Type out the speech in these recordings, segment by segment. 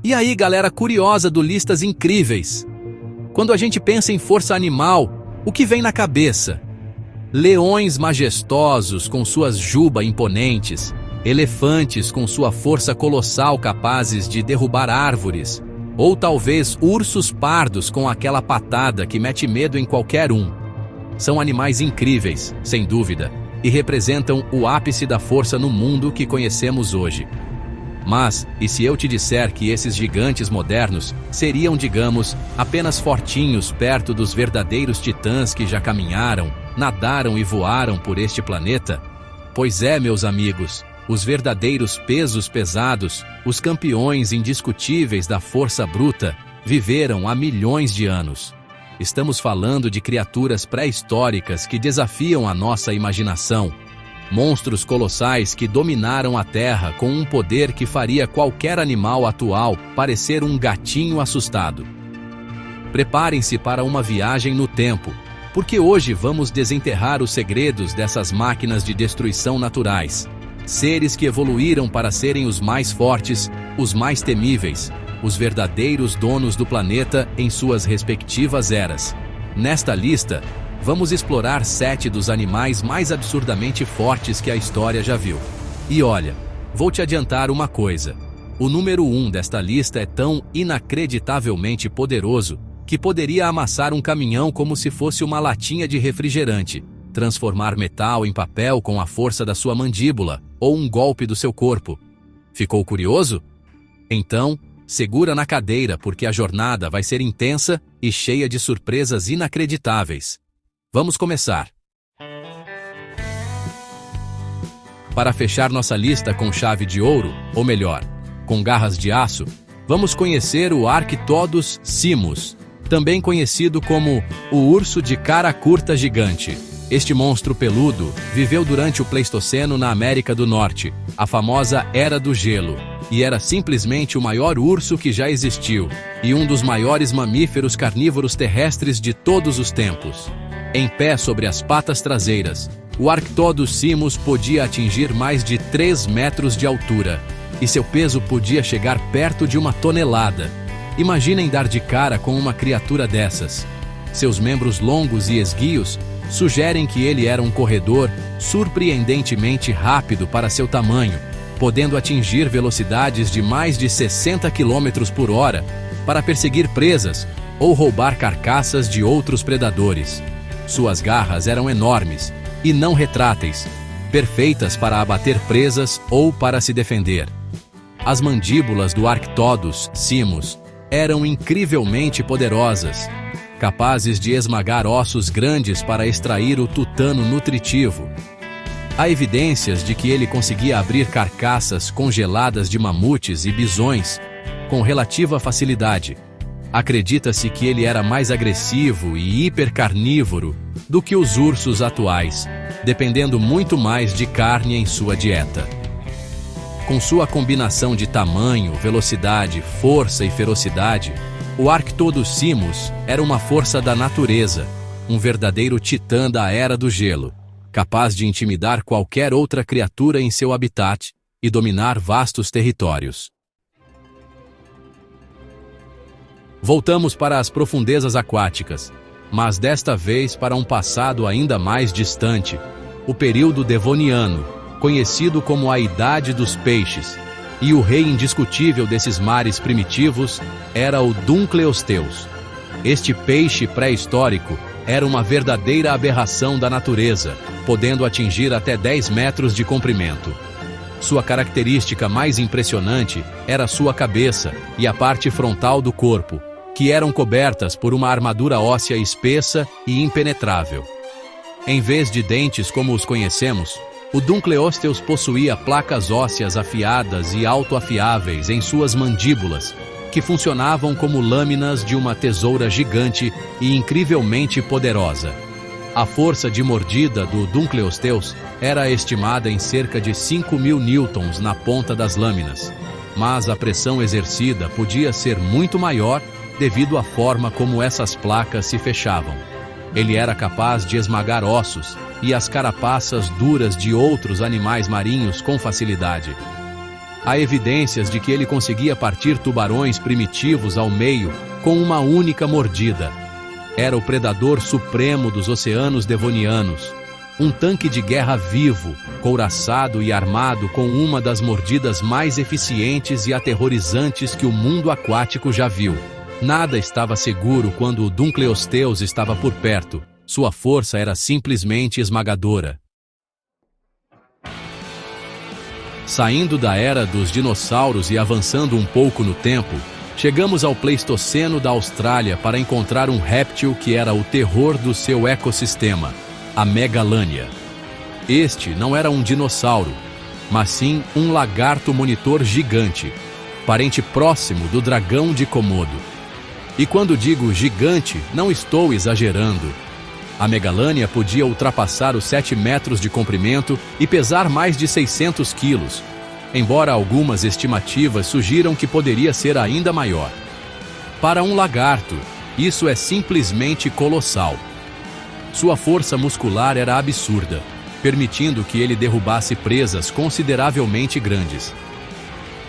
E aí, galera curiosa do Listas Incríveis? Quando a gente pensa em força animal, o que vem na cabeça? Leões majestosos com suas jubas imponentes, elefantes com sua força colossal capazes de derrubar árvores, ou talvez ursos pardos com aquela patada que mete medo em qualquer um. São animais incríveis, sem dúvida, e representam o ápice da força no mundo que conhecemos hoje. Mas, e se eu te disser que esses gigantes modernos seriam, digamos, apenas fortinhos perto dos verdadeiros titãs que já caminharam, nadaram e voaram por este planeta? Pois é, meus amigos, os verdadeiros pesos pesados, os campeões indiscutíveis da força bruta, viveram há milhões de anos. Estamos falando de criaturas pré-históricas que desafiam a nossa imaginação. Monstros colossais que dominaram a Terra com um poder que faria qualquer animal atual parecer um gatinho assustado. Preparem-se para uma viagem no tempo, porque hoje vamos desenterrar os segredos dessas máquinas de destruição naturais. Seres que evoluíram para serem os mais fortes, os mais temíveis, os verdadeiros donos do planeta em suas respectivas eras. Nesta lista, vamos explorar 7 dos animais mais absurdamente fortes que a história já viu. E olha, vou te adiantar uma coisa. O número 1 desta lista é tão inacreditavelmente poderoso que poderia amassar um caminhão como se fosse uma latinha de refrigerante, transformar metal em papel com a força da sua mandíbula ou um golpe do seu corpo. Ficou curioso? Então, segura na cadeira porque a jornada vai ser intensa e cheia de surpresas inacreditáveis. Vamos começar. Para fechar nossa lista com chave de ouro, ou melhor, com garras de aço, vamos conhecer o Arctodus simus, também conhecido como o urso de cara curta gigante. Este monstro peludo viveu durante o Pleistoceno na América do Norte, a famosa Era do Gelo, e era simplesmente o maior urso que já existiu, e um dos maiores mamíferos carnívoros terrestres de todos os tempos. Em pé sobre as patas traseiras, o Arctodus simus podia atingir mais de 3 metros de altura, e seu peso podia chegar perto de 1 tonelada. Imaginem dar de cara com uma criatura dessas. Seus membros longos e esguios sugerem que ele era um corredor surpreendentemente rápido para seu tamanho, podendo atingir velocidades de mais de 60 km por hora para perseguir presas ou roubar carcaças de outros predadores. Suas garras eram enormes e não retráteis, perfeitas para abater presas ou para se defender. As mandíbulas do Arctodus simus eram incrivelmente poderosas, capazes de esmagar ossos grandes para extrair o tutano nutritivo. Há evidências de que ele conseguia abrir carcaças congeladas de mamutes e bisões com relativa facilidade. Acredita-se que ele era mais agressivo e hipercarnívoro do que os ursos atuais, dependendo muito mais de carne em sua dieta. Com sua combinação de tamanho, velocidade, força e ferocidade, o Arctodus simus era uma força da natureza, um verdadeiro titã da Era do Gelo, capaz de intimidar qualquer outra criatura em seu habitat e dominar vastos territórios. Voltamos para as profundezas aquáticas, mas desta vez para um passado ainda mais distante, o período Devoniano, conhecido como a Idade dos Peixes, e o rei indiscutível desses mares primitivos era o Dunkleosteus. Este peixe pré-histórico era uma verdadeira aberração da natureza, podendo atingir até 10 metros de comprimento. Sua característica mais impressionante era sua cabeça e a parte frontal do corpo, que eram cobertas por uma armadura óssea espessa e impenetrável. Em vez de dentes como os conhecemos, o Dunkleosteus possuía placas ósseas afiadas e autoafiáveis em suas mandíbulas, que funcionavam como lâminas de uma tesoura gigante e incrivelmente poderosa. A força de mordida do Dunkleosteus era estimada em cerca de 5.000 newtons na ponta das lâminas, mas a pressão exercida podia ser muito maior devido à forma como essas placas se fechavam. Ele era capaz de esmagar ossos e as carapaças duras de outros animais marinhos com facilidade. Há evidências de que ele conseguia partir tubarões primitivos ao meio com uma única mordida. Era o predador supremo dos oceanos devonianos, um tanque de guerra vivo, couraçado e armado com uma das mordidas mais eficientes e aterrorizantes que o mundo aquático já viu. Nada estava seguro quando o Dunkleosteus estava por perto. Sua força era simplesmente esmagadora. Saindo da era dos dinossauros e avançando um pouco no tempo, chegamos ao Pleistoceno da Austrália para encontrar um réptil que era o terror do seu ecossistema, a Megalânia. Este não era um dinossauro, mas sim um lagarto monitor gigante, parente próximo do dragão de Komodo. E quando digo gigante, não estou exagerando. A Megalânia podia ultrapassar os 7 metros de comprimento e pesar mais de 600 quilos, embora algumas estimativas sugiram que poderia ser ainda maior. Para um lagarto, isso é simplesmente colossal. Sua força muscular era absurda, permitindo que ele derrubasse presas consideravelmente grandes.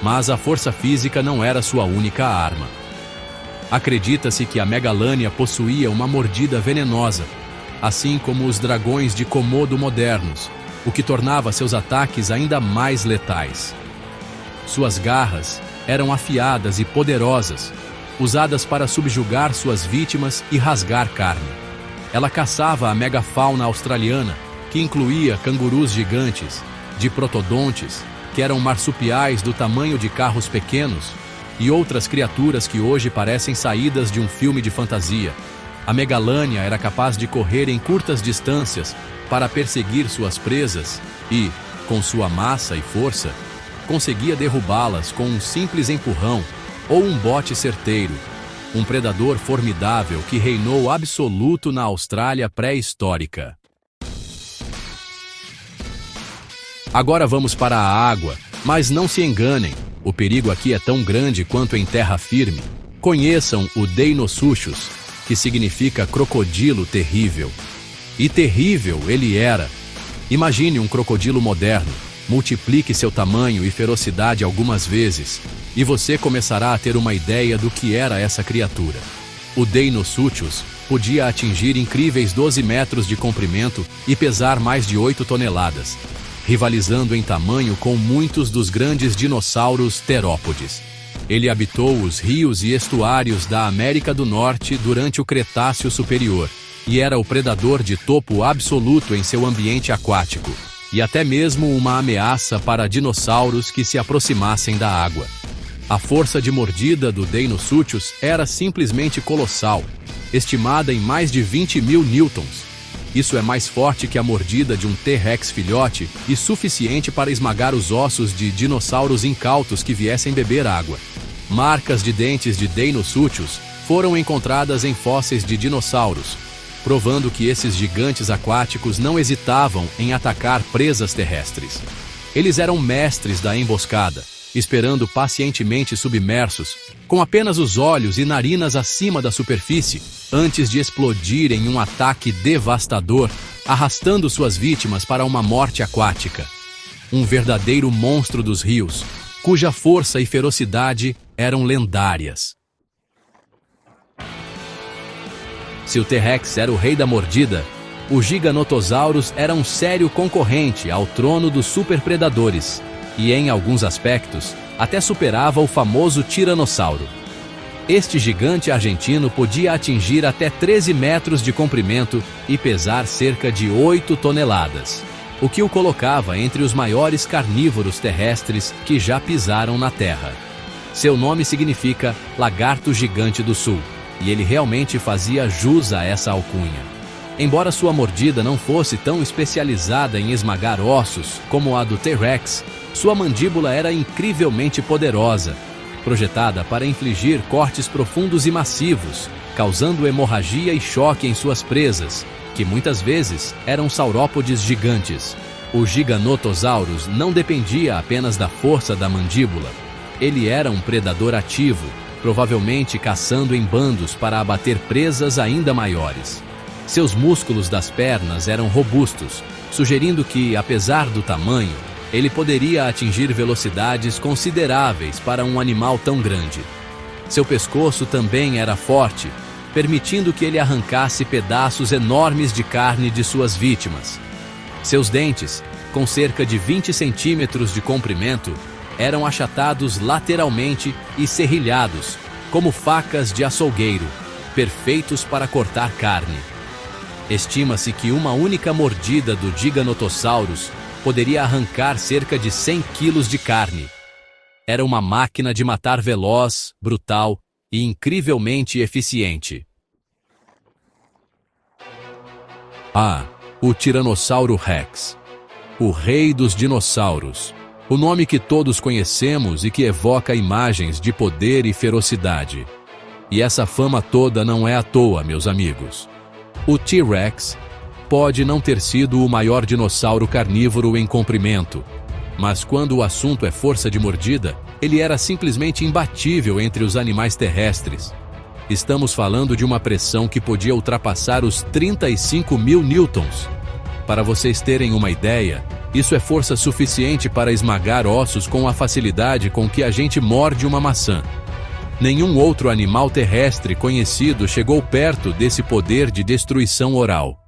Mas a força física não era sua única arma. Acredita-se que a Megalânia possuía uma mordida venenosa, assim como os dragões de Komodo modernos, o que tornava seus ataques ainda mais letais. Suas garras eram afiadas e poderosas, usadas para subjugar suas vítimas e rasgar carne. Ela caçava a megafauna australiana, que incluía cangurus gigantes, diprotodontes, que eram marsupiais do tamanho de carros pequenos, e outras criaturas que hoje parecem saídas de um filme de fantasia. A Megalânia era capaz de correr em curtas distâncias para perseguir suas presas e, com sua massa e força, conseguia derrubá-las com um simples empurrão ou um bote certeiro. Um predador formidável que reinou absoluto na Austrália pré-histórica. Agora vamos para a água, mas não se enganem, o perigo aqui é tão grande quanto em terra firme. Conheçam o Deinosuchus, que significa crocodilo terrível. E terrível ele era. Imagine um crocodilo moderno, multiplique seu tamanho e ferocidade algumas vezes, e você começará a ter uma ideia do que era essa criatura. O Deinosuchus podia atingir incríveis 12 metros de comprimento e pesar mais de 8 toneladas, rivalizando em tamanho com muitos dos grandes dinossauros terópodes. Ele habitou os rios e estuários da América do Norte durante o Cretáceo Superior e era o predador de topo absoluto em seu ambiente aquático, e até mesmo uma ameaça para dinossauros que se aproximassem da água. A força de mordida do Deinosuchus era simplesmente colossal, estimada em mais de 20 mil newtons. Isso é mais forte que a mordida de um T-Rex filhote e suficiente para esmagar os ossos de dinossauros incautos que viessem beber água. Marcas de dentes de Deinosuchus foram encontradas em fósseis de dinossauros, provando que esses gigantes aquáticos não hesitavam em atacar presas terrestres. Eles eram mestres da emboscada, esperando pacientemente submersos, com apenas os olhos e narinas acima da superfície, antes de explodir em um ataque devastador, arrastando suas vítimas para uma morte aquática. Um verdadeiro monstro dos rios, cuja força e ferocidade eram lendárias. Se o T-Rex era o rei da mordida, o Giganotosaurus era um sério concorrente ao trono dos superpredadores, e em alguns aspectos, até superava o famoso Tiranossauro. Este gigante argentino podia atingir até 13 metros de comprimento e pesar cerca de 8 toneladas, o que o colocava entre os maiores carnívoros terrestres que já pisaram na Terra. Seu nome significa Lagarto Gigante do Sul, e ele realmente fazia jus a essa alcunha. Embora sua mordida não fosse tão especializada em esmagar ossos como a do T-Rex, sua mandíbula era incrivelmente poderosa, projetada para infligir cortes profundos e massivos, causando hemorragia e choque em suas presas, que muitas vezes eram saurópodes gigantes. O Giganotosaurus não dependia apenas da força da mandíbula. Ele era um predador ativo, provavelmente caçando em bandos para abater presas ainda maiores. Seus músculos das pernas eram robustos, sugerindo que, apesar do tamanho, Ele poderia atingir velocidades consideráveis para um animal tão grande. Seu pescoço também era forte, permitindo que ele arrancasse pedaços enormes de carne de suas vítimas. Seus dentes, com cerca de 20 centímetros de comprimento, eram achatados lateralmente e serrilhados, como facas de açougueiro, perfeitos para cortar carne. Estima-se que uma única mordida do Giganotosaurus poderia arrancar cerca de 100 quilos de carne. Era uma máquina de matar veloz, brutal e incrivelmente eficiente. O Tiranossauro Rex. O rei dos dinossauros. O nome que todos conhecemos e que evoca imagens de poder e ferocidade. E essa fama toda não é à toa, meus amigos. O T-Rex pode não ter sido o maior dinossauro carnívoro em comprimento, mas quando o assunto é força de mordida, ele era simplesmente imbatível entre os animais terrestres. Estamos falando de uma pressão que podia ultrapassar os 35 mil newtons. Para vocês terem uma ideia, isso é força suficiente para esmagar ossos com a facilidade com que a gente morde uma maçã. Nenhum outro animal terrestre conhecido chegou perto desse poder de destruição oral.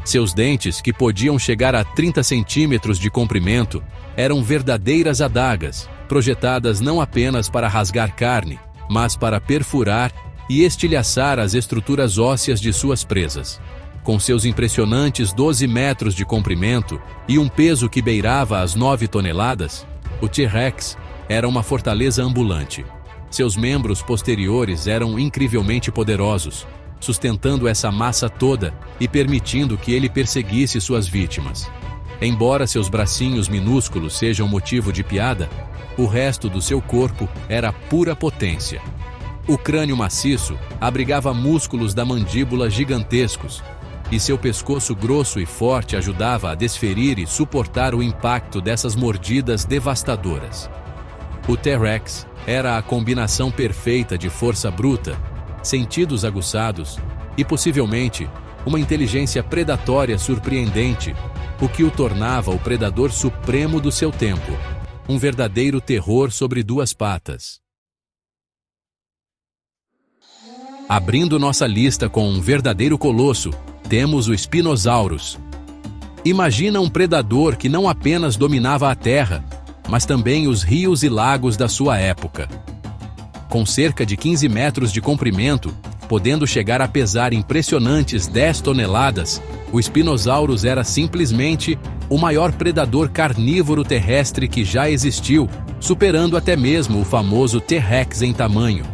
Seus dentes, que podiam chegar a 30 centímetros de comprimento, eram verdadeiras adagas, projetadas não apenas para rasgar carne, mas para perfurar e estilhaçar as estruturas ósseas de suas presas. Com seus impressionantes 12 metros de comprimento e um peso que beirava as 9 toneladas, o T-Rex era uma fortaleza ambulante. Seus membros posteriores eram incrivelmente poderosos, sustentando essa massa toda e permitindo que ele perseguisse suas vítimas. Embora seus bracinhos minúsculos sejam motivo de piada, o resto do seu corpo era pura potência. O crânio maciço abrigava músculos da mandíbula gigantescos, e seu pescoço grosso e forte ajudava a desferir e suportar o impacto dessas mordidas devastadoras. O T-Rex era a combinação perfeita de força bruta, sentidos aguçados e, possivelmente, uma inteligência predatória surpreendente, o que o tornava o predador supremo do seu tempo, um verdadeiro terror sobre duas patas. Abrindo nossa lista com um verdadeiro colosso, temos o Spinosaurus. Imagina um predador que não apenas dominava a terra, mas também os rios e lagos da sua época. Com cerca de 15 metros de comprimento, podendo chegar a pesar impressionantes 10 toneladas, o Spinosaurus era simplesmente o maior predador carnívoro terrestre que já existiu, superando até mesmo o famoso T-Rex em tamanho.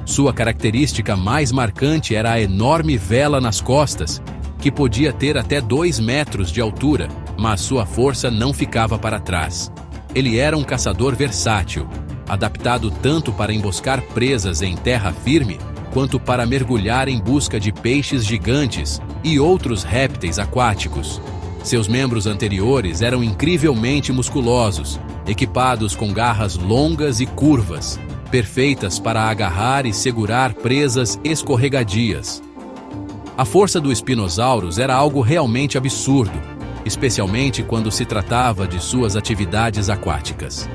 Sua característica mais marcante era a enorme vela nas costas, que podia ter até 2 metros de altura, mas sua força não ficava para trás. Ele era um caçador versátil, adaptado tanto para emboscar presas em terra firme, quanto para mergulhar em busca de peixes gigantes e outros répteis aquáticos. Seus membros anteriores eram incrivelmente musculosos, equipados com garras longas e curvas, perfeitas para agarrar e segurar presas escorregadias. A força do Spinosaurus era algo realmente absurdo, especialmente quando se tratava de suas atividades aquáticas.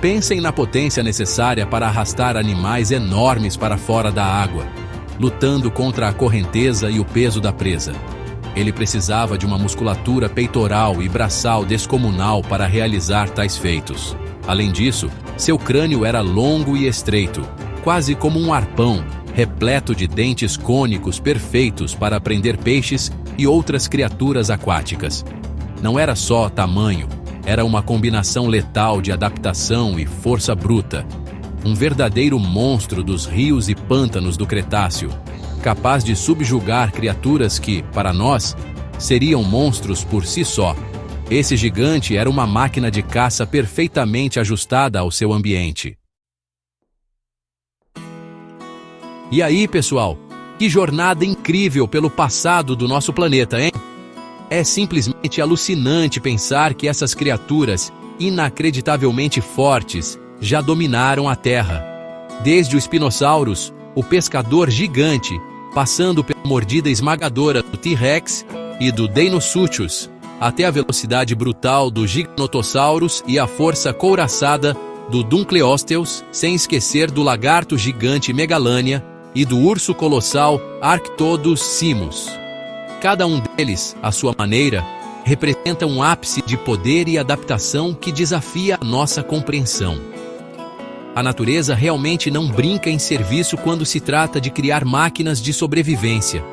Pensem na potência necessária para arrastar animais enormes para fora da água, lutando contra a correnteza e o peso da presa. Ele precisava de uma musculatura peitoral e braçal descomunal para realizar tais feitos. Além disso, seu crânio era longo e estreito, quase como um arpão, repleto de dentes cônicos perfeitos para prender peixes e outras criaturas aquáticas. Não era só tamanho, era uma combinação letal de adaptação e força bruta. Um verdadeiro monstro dos rios e pântanos do Cretáceo, capaz de subjugar criaturas que, para nós, seriam monstros por si só. Esse gigante era uma máquina de caça perfeitamente ajustada ao seu ambiente. E aí, pessoal, que jornada incrível pelo passado do nosso planeta, hein? É simplesmente alucinante pensar que essas criaturas, inacreditavelmente fortes, já dominaram a Terra. Desde o Spinosaurus, o pescador gigante, passando pela mordida esmagadora do T-Rex e do Deinosuchus, até a velocidade brutal do Giganotosaurus e a força couraçada do Dunkleosteus, sem esquecer do lagarto gigante Megalania e do urso colossal Arctodus simus. Cada um deles, à sua maneira, representa um ápice de poder e adaptação que desafia a nossa compreensão. A natureza realmente não brinca em serviço quando se trata de criar máquinas de sobrevivência.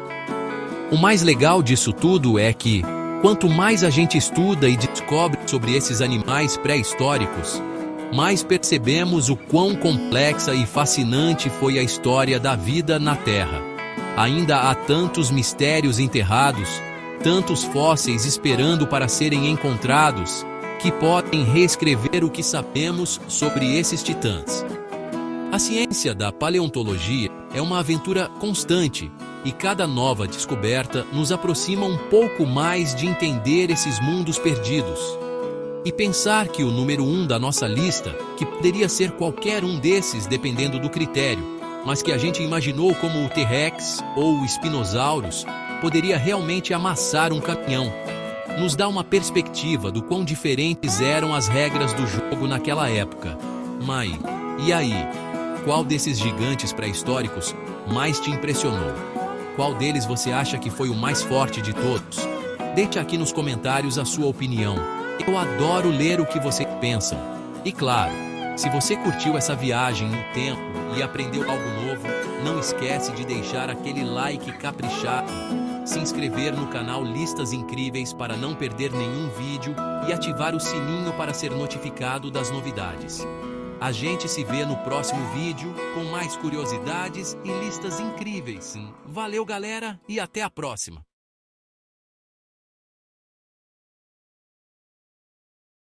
O mais legal disso tudo é que, quanto mais a gente estuda e descobre sobre esses animais pré-históricos, mais percebemos o quão complexa e fascinante foi a história da vida na Terra. Ainda há tantos mistérios enterrados, tantos fósseis esperando para serem encontrados, que podem reescrever o que sabemos sobre esses titãs. A ciência da paleontologia é uma aventura constante, e cada nova descoberta nos aproxima um pouco mais de entender esses mundos perdidos. E pensar que o número 1 da nossa lista, que poderia ser qualquer um desses dependendo do critério, mas que a gente imaginou como o T-Rex ou o Spinosaurus, poderia realmente amassar um caminhão, nos dá uma perspectiva do quão diferentes eram as regras do jogo naquela época. Mas, e aí? Qual desses gigantes pré-históricos mais te impressionou? Qual deles você acha que foi o mais forte de todos? Deixe aqui nos comentários a sua opinião. Eu adoro ler o que vocês pensam. E claro, se você curtiu essa viagem no tempo e aprendeu algo novo, não esquece de deixar aquele like caprichado, se inscrever no canal Listas Incríveis para não perder nenhum vídeo e ativar o sininho para ser notificado das novidades. A gente se vê no próximo vídeo com mais curiosidades e listas incríveis. Valeu, galera, e até a próxima!